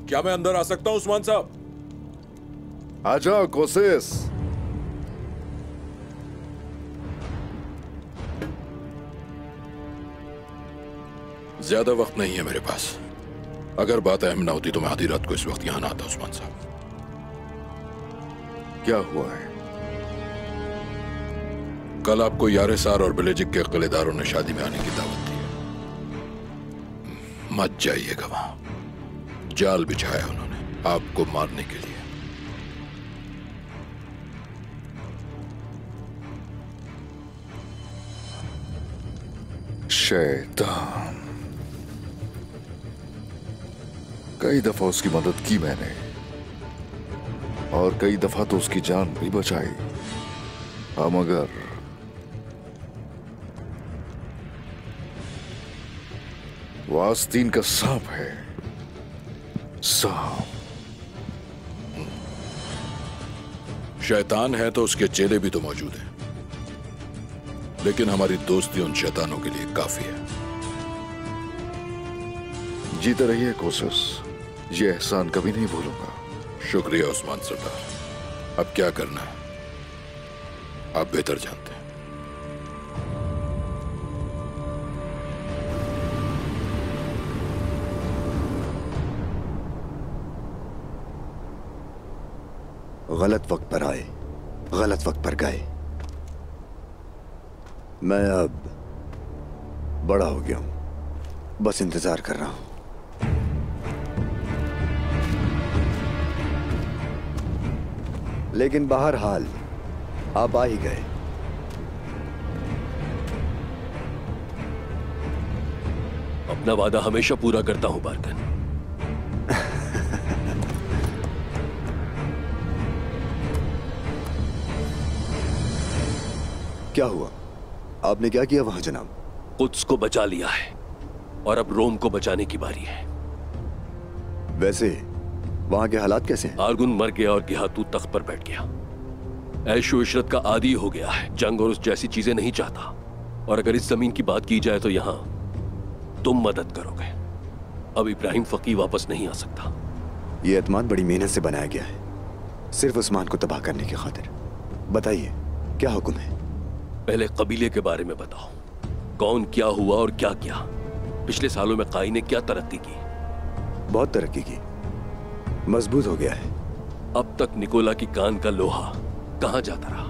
क्या मैं अंदर आ सकता हूं उस्मान साहब? आ जाओ कोशिश। ज्यादा वक्त नहीं है मेरे पास। अगर बात अहम ना होती तो मैं आधी रात को इस वक्त यहां ना आता उस्मान साहब। क्या हुआ है? कल आपको यारेसार और बिलेजिक के किलेदारों ने शादी में आने की दावत दी है। मत जाइएगा वहां। जाल बिछाया उन्होंने आपको मारने के लिए। शैतान। कई दफा उसकी मदद की मैंने और कई दफा तो उसकी जान भी बचाई। हाँ मगर वो आस्तीन का सांप है। सांप। शैतान है तो उसके चेले भी तो मौजूद हैं, लेकिन हमारी दोस्ती उन शैतानों के लिए काफी है। जीते रहिए कोशिश, ये एहसान कभी नहीं भूलूंगा। शुक्रिया उस्मान सरदार। अब क्या करना है आप बेहतर जानते हैं। गलत वक्त पर आए, गलत वक्त पर गए। मैं अब बड़ा हो गया हूं, बस इंतजार कर रहा हूं। लेकिन बहरहाल आप आ ही गए। अपना वादा हमेशा पूरा करता हूं बारकन। क्या हुआ? आपने क्या किया वहां जनाब? कुद्स को बचा लिया है और अब रोम को बचाने की बारी है। वैसे वहां के हालात कैसे हैं? आर्गुन मर गया और गिहातू तख्त पर बैठ गया। ऐशो इशरत का आदी हो गया है, जंग और उस जैसी चीजें नहीं चाहता। और अगर इस जमीन की बात की जाए तो यहां तुम मदद करोगे। अब इब्राहिम फकी वापस नहीं आ सकता। ये एतमाद बड़ी मेहनत से बनाया गया है, सिर्फ उस्मान को तबाह करने की खातिर। बताइए क्या हुक्म है? पहले कबीले के बारे में बताओ, कौन क्या हुआ और क्या किया। पिछले सालों में काई ने क्या तरक्की की? बहुत तरक्की की, मजबूत हो गया है। अब तक निकोला की कान का लोहा कहां जाता रहा?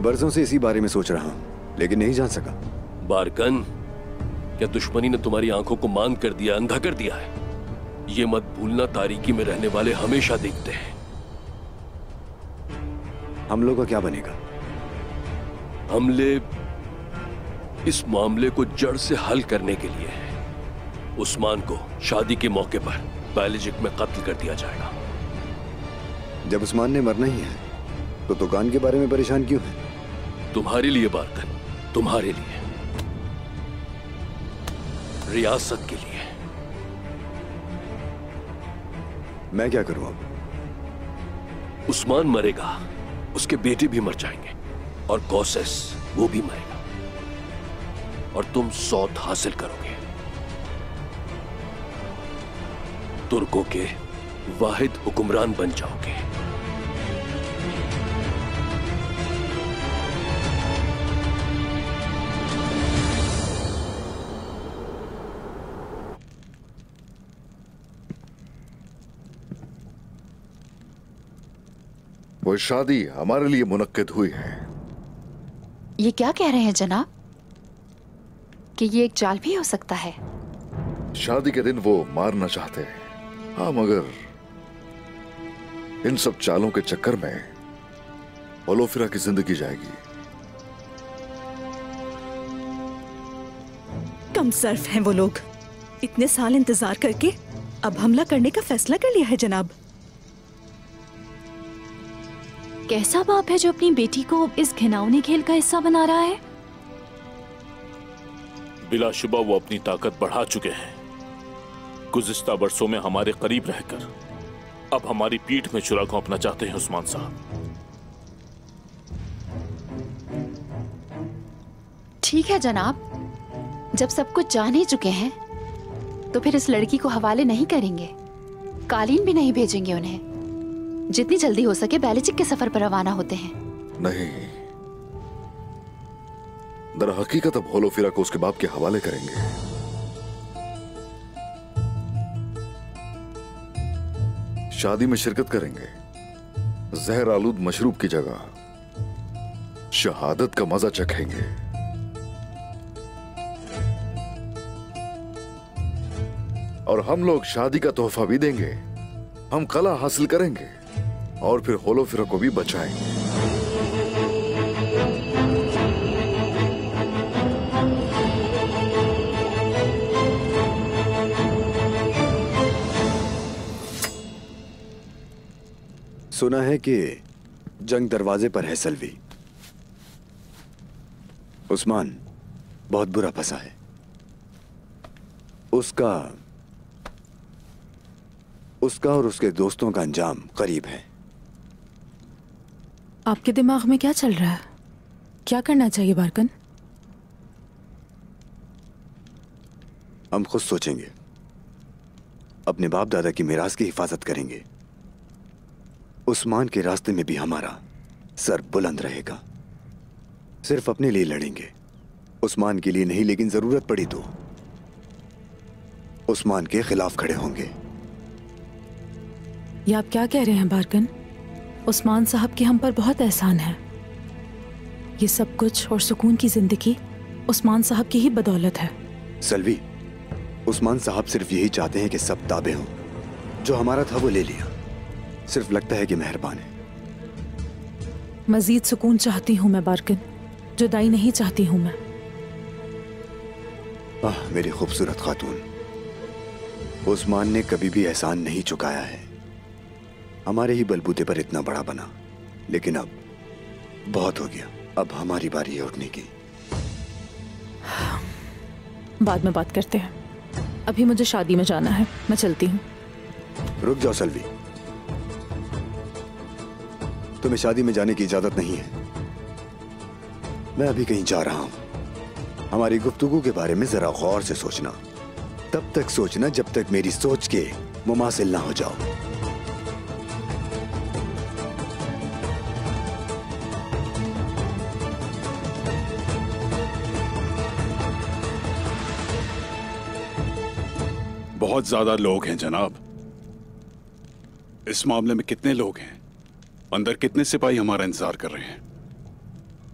बरसों से इसी बारे में सोच रहा हूं, लेकिन नहीं जान सका। बारकन, क्या दुश्मनी ने तुम्हारी आंखों को मांद कर दिया, अंधा कर दिया है? ये मत भूलना, तारीकी में रहने वाले हमेशा देखते हैं। हम लोग का क्या बनेगा? हमले इस मामले को जड़ से हल करने के लिए है। उस्मान को शादी के मौके पर बैलिजिक में कत्ल कर दिया जाएगा। जब उस्मान ने मरना ही है तो दुकान के बारे में परेशान क्यों है? तुम्हारे लिए बारकन, तुम्हारे लिए, रियासत के लिए। मैं क्या करूं अब? उस्मान मरेगा, उसके बेटे भी मर जाएंगे और कौसेस वो भी मरेगा और तुम सौत हासिल करोगे। तुर्कों के वाहिद हुक्मरान बन जाओगे। वो शादी हमारे लिए मुनक्किद हुई है। ये क्या कह रहे हैं जनाब कि ये एक चाल भी हो सकता है? शादी के दिन वो मारना चाहते हैं। हाँ मगर इन सब चालों के चक्कर में ओलोफिरा की जिंदगी जाएगी। कम सर्फ हैं वो लोग। इतने साल इंतजार करके अब हमला करने का फैसला कर लिया है जनाब। कैसा बाप है जो अपनी बेटी को इस घिनौने खेल का हिस्सा बना रहा है? बिलाशुबा वो अपनी ताकत बढ़ा चुके हैं। गुज़िश्ता बरसों में हमारे करीब रहकर अब हमारी पीठ में छुरा घोंपना चाहते हैं उस्मान साहब। ठीक है जनाब, जब सब कुछ जान ही चुके हैं तो फिर इस लड़की को हवाले नहीं करेंगे। कालीन भी नहीं भेजेंगे उन्हें। जितनी जल्दी हो सके बैलिचिक के सफर पर रवाना होते हैं। नहीं, दर हकीकत अब होलोफिरा को उसके बाप के हवाले करेंगे। शादी में शिरकत करेंगे, जहर आलूद मशरूब की जगह शहादत का मजा चखेंगे। और हम लोग शादी का तोहफा भी देंगे। हम कला हासिल करेंगे और फिर होलोफिरा को भी बचाएंगे। सुना है कि जंग दरवाजे पर है सल्वी। उस्मान बहुत बुरा फंसा है। उसका और उसके दोस्तों का अंजाम करीब है। आपके दिमाग में क्या चल रहा है? क्या करना चाहिए बारकन? हम खुद सोचेंगे, अपने बाप दादा की मिरास की हिफाजत करेंगे। उस्मान के रास्ते में भी हमारा सर बुलंद रहेगा। सिर्फ अपने लिए लड़ेंगे, उस्मान के लिए नहीं। लेकिन जरूरत पड़ी तो उस्मान के खिलाफ खड़े होंगे। ये आप क्या कह रहे हैं बारकन? उस्मान साहब के हम पर बहुत एहसान है। ये सब कुछ और सुकून की जिंदगी उस्मान साहब की ही बदौलत है। सल्वी, उस्मान साहब सिर्फ यही चाहते हैं कि सब ताबे हों। जो हमारा था वो ले लिया। सिर्फ लगता है कि मेहरबान है। मजीद सुकून चाहती हूँ मैं बारकन, जुदाई नहीं चाहती हूँ मैं। मेरी खूबसूरत खातून, उस्मान ने कभी भी एहसान नहीं चुकाया है। हमारे ही बलबूते पर इतना बड़ा बना। लेकिन अब बहुत हो गया। अब हमारी बारी है उठने की। बाद में बात करते हैं। अभी मुझे शादी में जाना है, मैं चलती हूँ। रुक जाओ सल्वी, तुम्हें शादी में जाने की इजाजत नहीं है। मैं अभी कहीं जा रहा हूं। हमारी गुफ्तगू के बारे में जरा गौर से सोचना। तब तक सोचना जब तक मेरी सोच के मुमासिल ना हो जाओ। बहुत ज्यादा लोग हैं जनाब। इस मामले में कितने लोग हैं? अंदर कितने सिपाही हमारा इंतजार कर रहे हैं?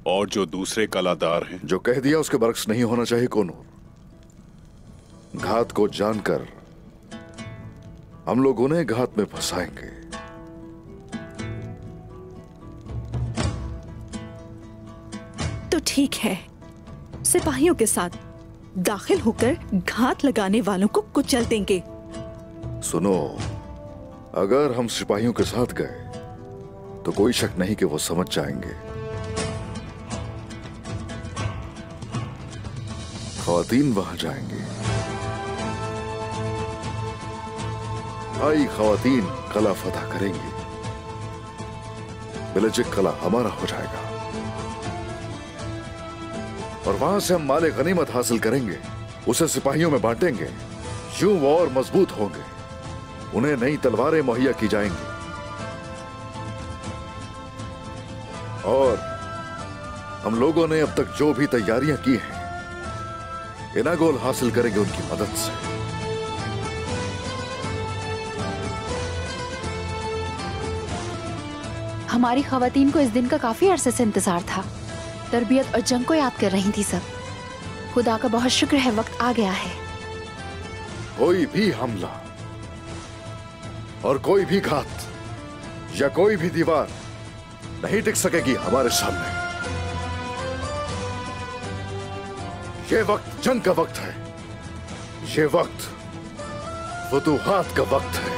और जो दूसरे कलादार हैं? जो कह दिया उसके बरक्स नहीं होना चाहिए कोनो। घात को जानकर हम लोग उन्हें घात में फंसाएंगे। तो ठीक है, सिपाहियों के साथ दाखिल होकर घात लगाने वालों को कुचल देंगे। सुनो, अगर हम सिपाहियों के साथ गए तो कोई शक नहीं कि वो समझ जाएंगे। ख्वातीन वहां जाएंगे। आई ख्वातीन कला फतह करेंगी। बेलजिक कला हमारा हो जाएगा और वहां से हम माले गनीमत हासिल करेंगे। उसे सिपाहियों में बांटेंगे। यूं वो और मजबूत होंगे। उन्हें नई तलवारें मुहैया की जाएंगी और हम लोगों ने अब तक जो भी तैयारियां की हैं, इनागोल हासिल करेंगे उनकी मदद से। हमारी खवातीन को इस दिन का काफी अरसे से इंतजार था। तरबियत और जंग को याद कर रही थी सब। खुदा का बहुत शुक्र है, वक्त आ गया है। कोई भी हमला और कोई भी घात या कोई भी दीवार नहीं टिक सकेगी हमारे सामने। ये वक्त जंग का वक्त है। ये वक्त फुतूहात का वक्त है।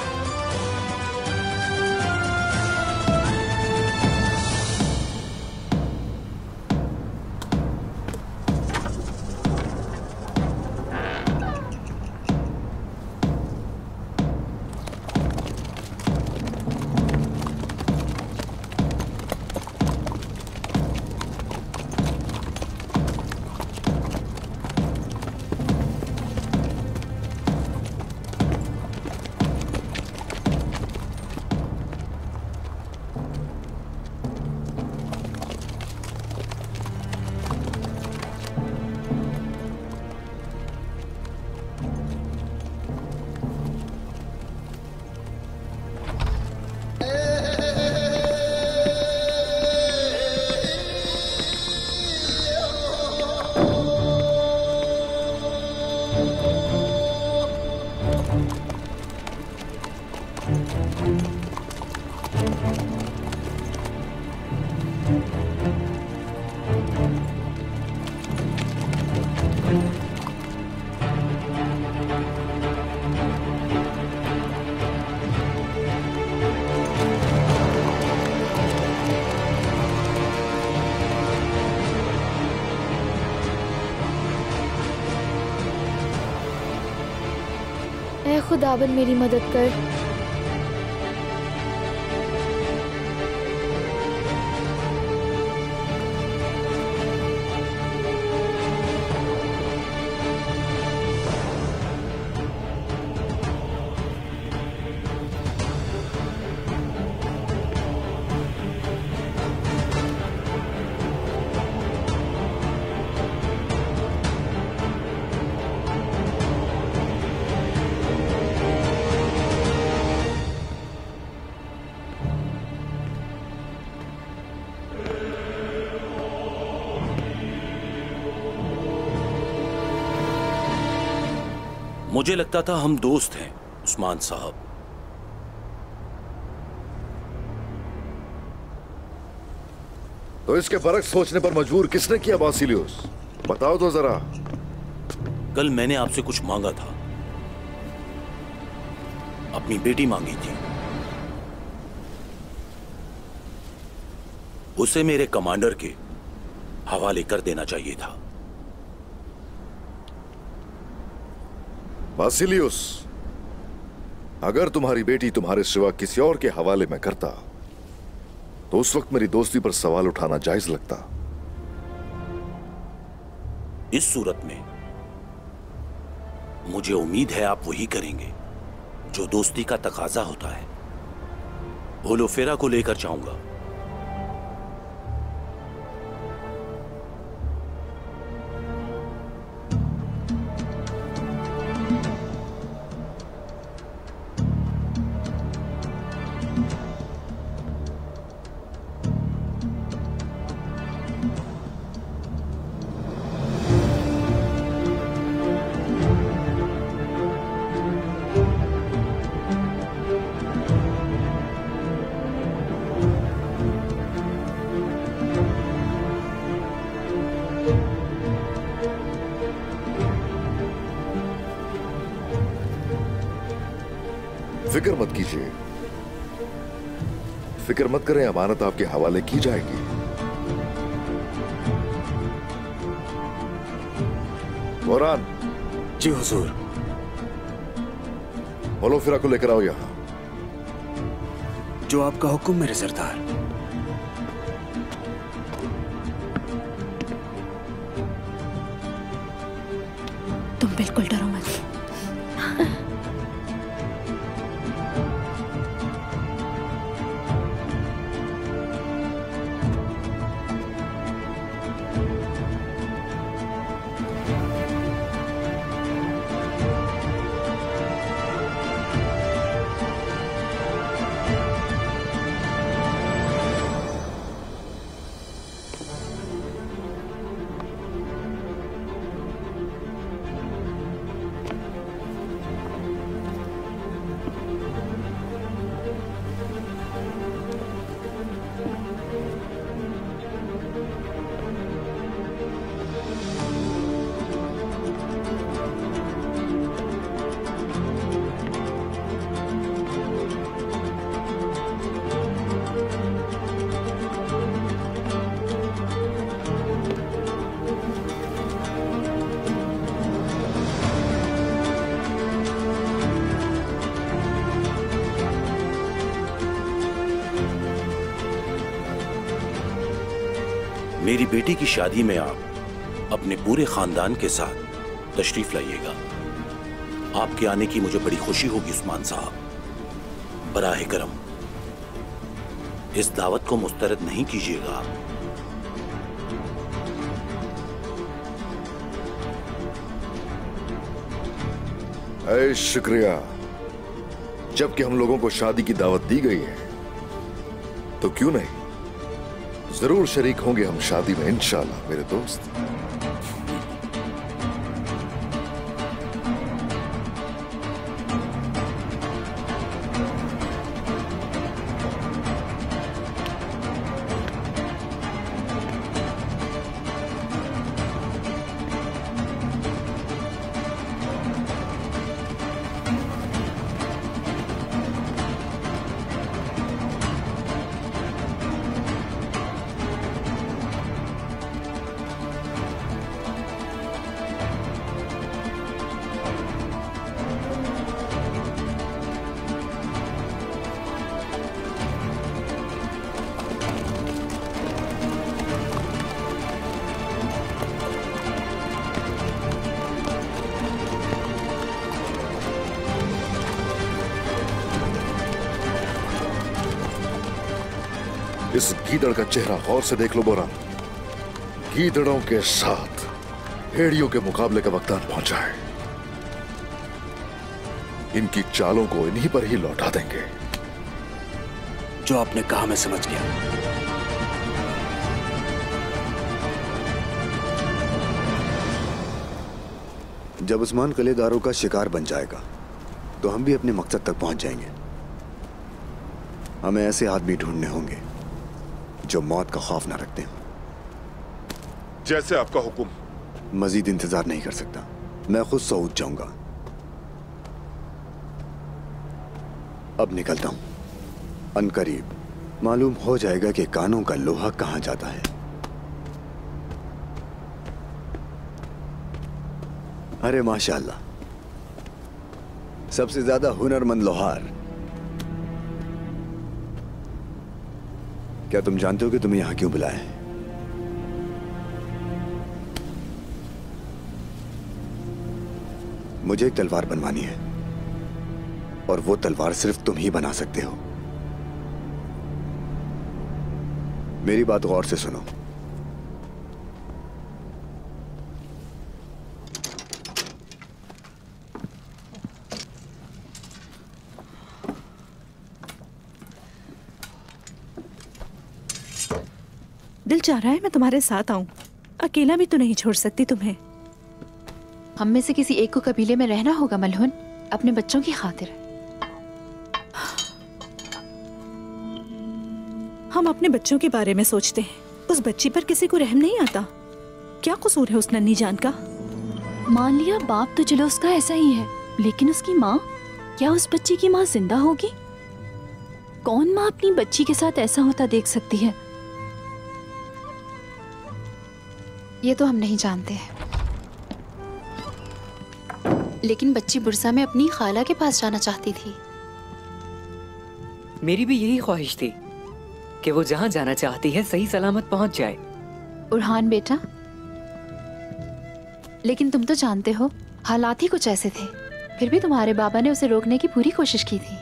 ऐ खुदाबंद मेरी मदद कर। मुझे लगता था हम दोस्त हैं उस्मान साहब। तो इसके बरक्स सोचने पर मजबूर किसने किया बासिलियोस? बताओ तो जरा। कल मैंने आपसे कुछ मांगा था, अपनी बेटी मांगी थी। उसे मेरे कमांडर के हवाले कर देना चाहिए था। बासिलियोस, अगर तुम्हारी बेटी तुम्हारे सिवा किसी और के हवाले में करता तो उस वक्त मेरी दोस्ती पर सवाल उठाना जायज लगता। इस सूरत में मुझे उम्मीद है आप वही करेंगे जो दोस्ती का तकाजा होता है। होलोफेरा को लेकर जाऊंगा। फिक्र मत कीजिए, फिक्र मत करें, अमानत आपके हवाले की जाएगी। मोरान। जी हुजूर। होलोफेरा को लेकर आओ यहां। जो आपका हुक्म मेरे सरदार। तुम बिल्कुल डरो मत। मेरी बेटी की शादी में आप अपने पूरे खानदान के साथ तशरीफ लाइएगा। आपके आने की मुझे बड़ी खुशी होगी उस्मान साहब। बराह करम इस दावत को मुस्तरद नहीं कीजिएगा आप। शुक्रिया। जबकि हम लोगों को शादी की दावत दी गई है तो क्यों नहीं, जरूर शरीक होंगे हम शादी में इंशाअल्लाह मेरे दोस्त। इस गीदड़ का चेहरा गौर से देख लो बोरान। गीदड़ों के साथ भेड़ियों के मुकाबले का वक्त पहुंचा है। इनकी चालों को इन्हीं पर ही लौटा देंगे। जो आपने कहा मैं समझ गया। जब उस्मान कलेदारों का शिकार बन जाएगा तो हम भी अपने मकसद तक पहुंच जाएंगे। हमें ऐसे आदमी ढूंढने होंगे जो मौत का खौफ ना रखते हो। जैसे आपका हुक्म। मजीद इंतजार नहीं कर सकता, मैं खुद सऊद जाऊंगा। अब निकलता हूं। अनकरीब मालूम हो जाएगा कि कानों का लोहा कहां जाता है। अरे माशाअल्लाह, सबसे ज्यादा हुनरमंद लोहार। क्या तुम जानते हो कि तुम्हें यहां क्यों बुलाया है? मुझे एक तलवार बनवानी है और वो तलवार सिर्फ तुम ही बना सकते हो। मेरी बात गौर से सुनो। दिल चाह रहा है मैं तुम्हारे साथ आऊं। अकेला भी तो नहीं छोड़ सकती तुम्हें। हम में से किसी एक को कबीले में रहना होगा मलहुन, अपने बच्चों की खातिर। हम अपने बच्चों के बारे में सोचते हैं, उस बच्ची पर किसी को रहम नहीं आता। क्या कसूर है उस नन्ही जान का? मान लिया बाप तो चलो उसका ऐसा ही है, लेकिन उसकी माँ, क्या उस बच्ची की माँ जिंदा होगी? कौन माँ अपनी बच्ची के साथ ऐसा होता देख सकती है? ये तो हम नहीं जानते हैं, लेकिन बच्ची बुरसा में अपनी खाला के पास जाना चाहती थी। मेरी भी यही ख्वाहिश थी कि वो जहाँ जाना चाहती है सही सलामत पहुंच जाए। उरहान बेटा, लेकिन तुम तो जानते हो हालात ही कुछ ऐसे थे, फिर भी तुम्हारे बाबा ने उसे रोकने की पूरी कोशिश की थी।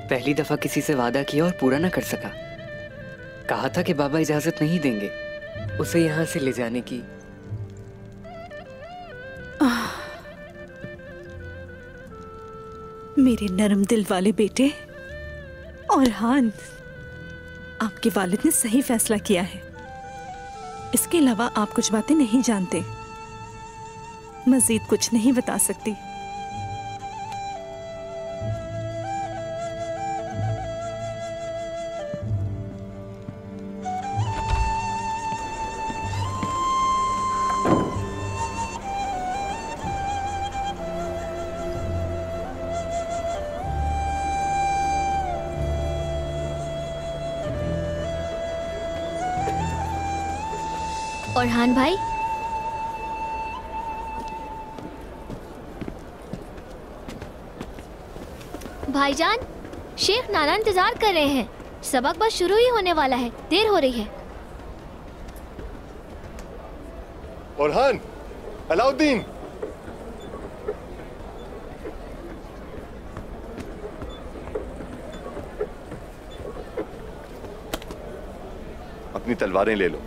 पहली दफा किसी से वादा किया और पूरा ना कर सका। कहा था कि बाबा इजाजत नहीं देंगे उसे यहाँ से ले जाने की। मेरे नरम दिल वाले बेटे और हान, आपके वालिद ने सही फैसला किया है। इसके अलावा आप कुछ बातें नहीं जानते, मजीद कुछ नहीं बता सकती। औरहान भाई, भाईजान, शेख नाना इंतजार कर रहे हैं। सबक बस शुरू ही होने वाला है, देर हो रही है। औरहान, अलाउद्दीन, अपनी तलवारें ले लो,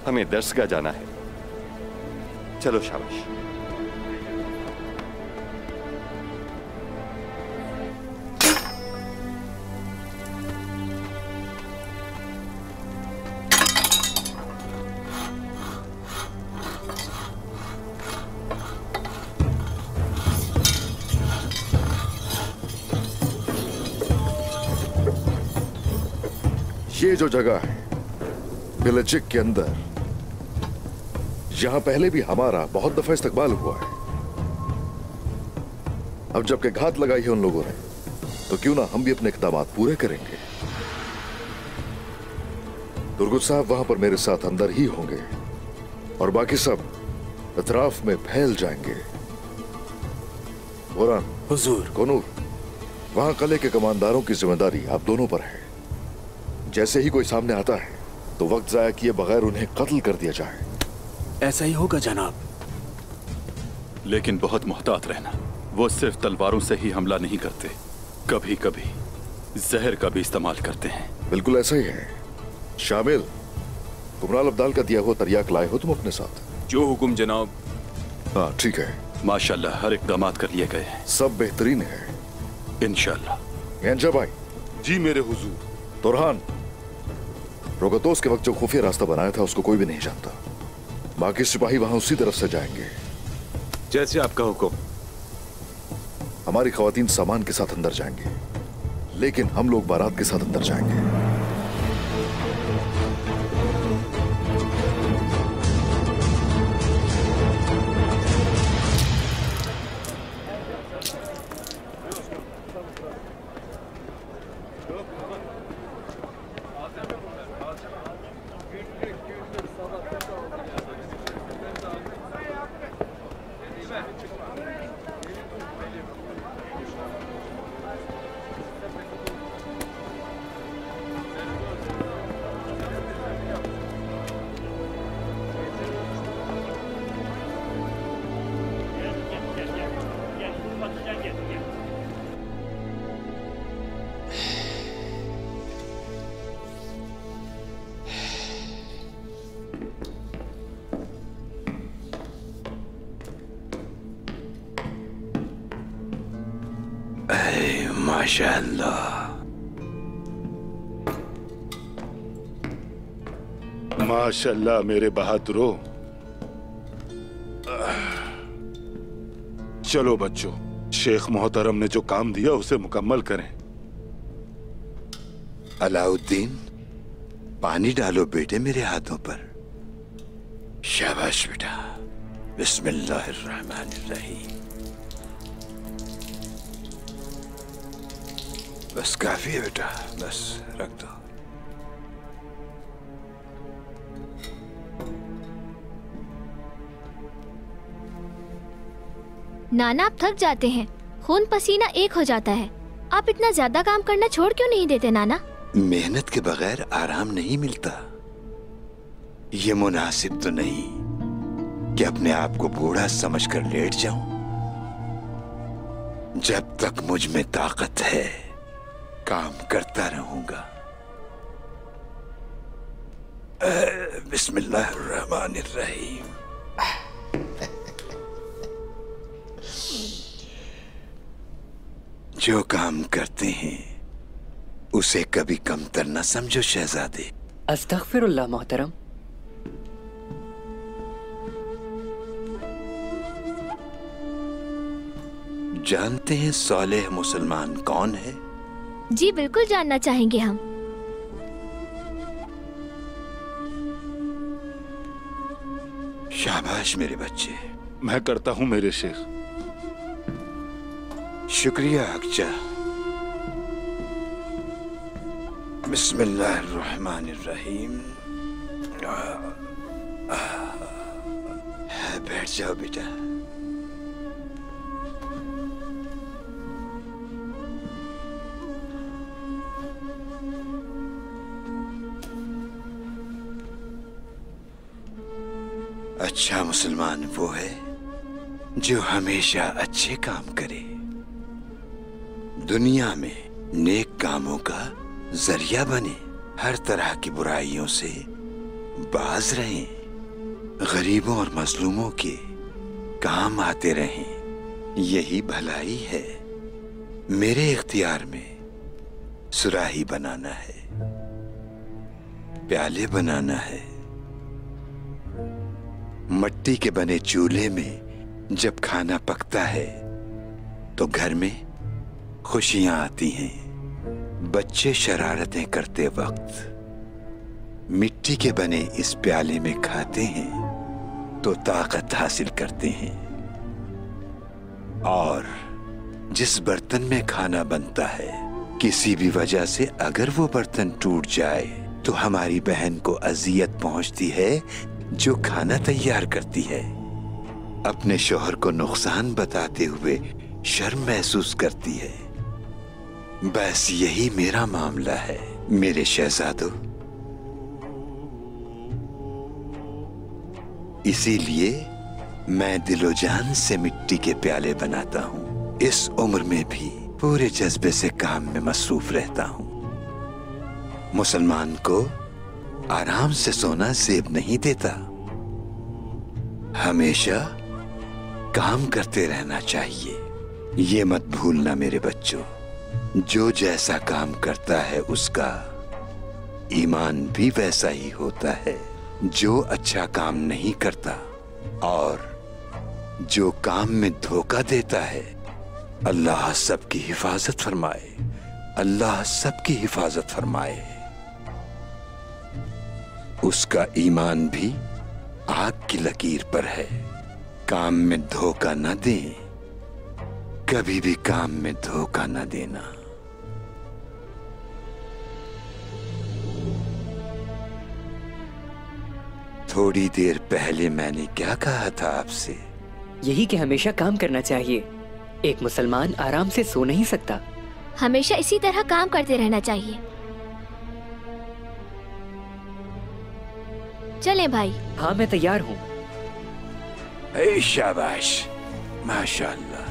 हमें दरसगाह जाना है। चलो शाबाश। ये जो जगह है बिलचिक के अंदर, यहां पहले भी हमारा बहुत दफा इस्तकबाल हुआ है। अब जबकि घात लगाई है उन लोगों ने, तो क्यों ना हम भी अपने इक़दामात पूरे करेंगे। दुर्गुत साहब वहां पर मेरे साथ अंदर ही होंगे और बाकी सब अतराफ में फैल जाएंगे। बुरहान, हुजूर, कोनूर, वहां किले के कमांडारों की जिम्मेदारी आप दोनों पर है। जैसे ही कोई सामने आता है तो वक्त जाया किए बगैर उन्हें कत्ल कर दिया जाए। ऐसा ही होगा जनाब। लेकिन बहुत मोहतात रहना। वो सिर्फ तलवारों से ही हमला नहीं करते, कभी कभी जहर का भी इस्तेमाल करते हैं। बिल्कुल ऐसा ही है। शामिल, कुमराल अब्दाल का दिया हुआ तरियाक लाए हो तुम अपने साथ? जो हुक्म जनाब। हाँ ठीक है। माशाल्लाह हर इक़दामात कर लिए गए। सब बेहतरीन है इंशाल्लाह। यांजा भाई। जी मेरे हुजूर। तुरहान, रोगतोस के वक्त जो खुफिया रास्ता बनाया था उसको कोई भी नहीं जानता। बाकी सिपाही वहां उसी तरफ से जाएंगे। जैसे आपका हुक्म। हमारी खवातीन सामान के साथ अंदर जाएंगे, लेकिन हम लोग बारात के साथ अंदर जाएंगे। माशाअल्लाह, माशाअल्लाह मेरे बहादुरों। चलो बच्चों, शेख मोहतरम ने जो काम दिया उसे मुकम्मल करें। अलाउद्दीन, पानी डालो बेटे मेरे हाथों पर। शाबाश बेटा। बिस्मिल्लाहिर्रहमानिर्रहीम। बस काफी है बेटा, बस रख दो। नाना आप थक जाते हैं, खून पसीना एक हो जाता है। आप इतना ज्यादा काम करना छोड़ क्यों नहीं देते नाना? मेहनत के बगैर आराम नहीं मिलता। ये मुनासिब तो नहीं कि अपने आप को बूढ़ा समझकर लेट जाऊं। जब तक मुझ में ताकत है काम करता रहूंगा। बिस्मिल्लाहिर्रहमानिर्रहीम। जो काम करते हैं उसे कभी कमतर न समझो शहजादे। अस्तगफिरुल्लाह मोहतरम। जानते हैं सालेह मुसलमान कौन है? जी बिल्कुल जानना चाहेंगे हम। शाबाश मेरे बच्चे। मैं करता हूं मेरे शेख। शुक्रिया अक्जा। बिस्मिल्लाहिर्रहमानिर्रहीम। बैठ जाओ बेटा। अच्छा मुसलमान वो है जो हमेशा अच्छे काम करे, दुनिया में नेक कामों का जरिया बने, हर तरह की बुराइयों से बाज रहें, गरीबों और मजलूमों के काम आते रहें। यही भलाई है। मेरे इख्तियार में सुराही बनाना है, प्याले बनाना है। मट्टी के बने चूल्हे में जब खाना पकता है तो घर में खुशियां आती हैं। बच्चे शरारतें करते वक्त मिट्टी के बने इस प्याले में खाते हैं तो ताकत हासिल करते हैं। और जिस बर्तन में खाना बनता है, किसी भी वजह से अगर वो बर्तन टूट जाए तो हमारी बहन को अजियत पहुंचती है जो खाना तैयार करती है। अपने शौहर को नुकसान बताते हुए शर्म महसूस करती है। बस यही मेरा मामला है मेरे शहजादों। इसीलिए मैं दिलो जान से मिट्टी के प्याले बनाता हूँ। इस उम्र में भी पूरे जज्बे से काम में मसरूफ रहता हूँ। मुसलमान को आराम से सोना जेब नहीं देता, हमेशा काम करते रहना चाहिए। ये मत भूलना मेरे बच्चों, जो जैसा काम करता है उसका ईमान भी वैसा ही होता है। जो अच्छा काम नहीं करता और जो काम में धोखा देता है, अल्लाह सबकी हिफाजत फरमाए, अल्लाह सबकी हिफाजत फरमाए। उसका ईमान भी आग की लकीर पर है। काम में धोखा न दें, कभी भी काम में धोखा न देना। थोड़ी देर पहले मैंने क्या कहा था आपसे? यही कि हमेशा काम करना चाहिए। एक मुसलमान आराम से सो नहीं सकता। हमेशा इसी तरह काम करते रहना चाहिए। चलें भाई। हाँ मैं तैयार हूँ। शाबाश, माशाअल्लाह।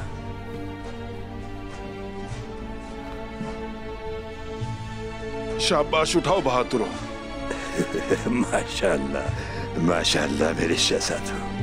शाबाश, उठाओ बहादुरों। माशाअल्लाह, माशाअल्लाह मेरे शहजादों।